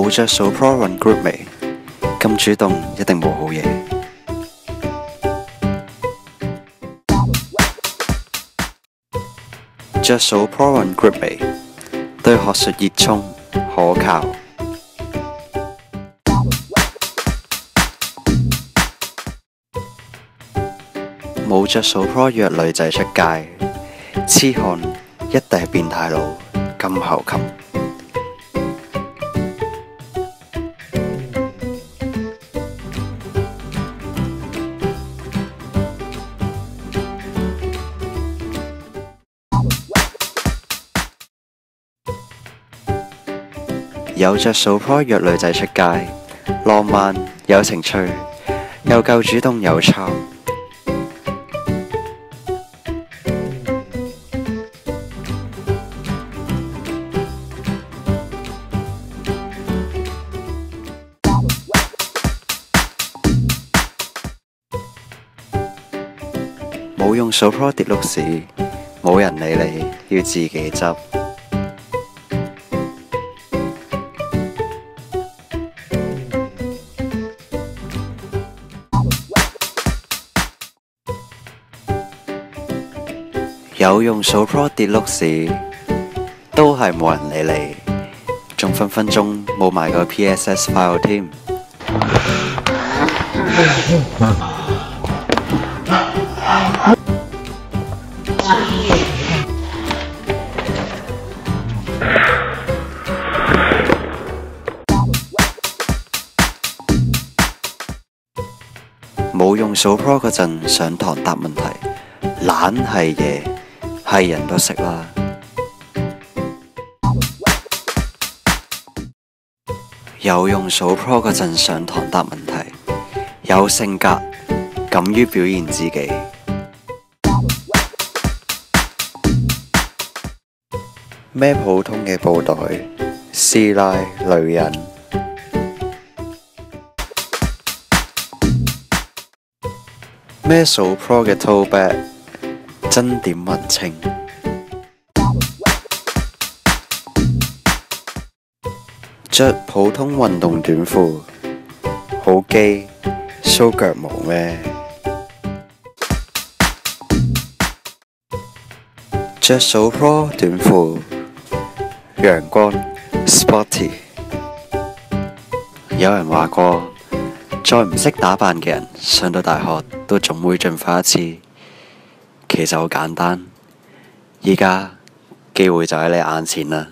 冇着數 Pro Run Group 味，咁主動一定冇好嘢。着數 Pro Run Group 味，對學術熱衷可靠。冇着數 Pro 約女仔出街，痴漢一定係變態佬，金喉擒。有着數 Pro 約女仔出街，浪漫有情趣，又夠主動有charm。冇用數 Pro 跌碌屎，冇人理你，要自己執。有用數 Pro 跌碌屎，都係冇人理你，仲分分鐘冇埋個 PSS file 添。冇用數 Pro 嗰陣上堂答問題，懶係嘢，係人都識啦。有用數 Pro 嗰陣上堂答問題，有性格，敢於表現自己。咩普通嘅布袋，師奶女人。咩數 Pro 嘅 tote bag，真點文青。着普通運動短褲，好基，show 腳毛咩？着數 Pro 短褲，陽光 sporty。有人話過，再唔識打扮嘅人上到大學都總會進化一次。其實好簡單，而家機會就喺你眼前啦。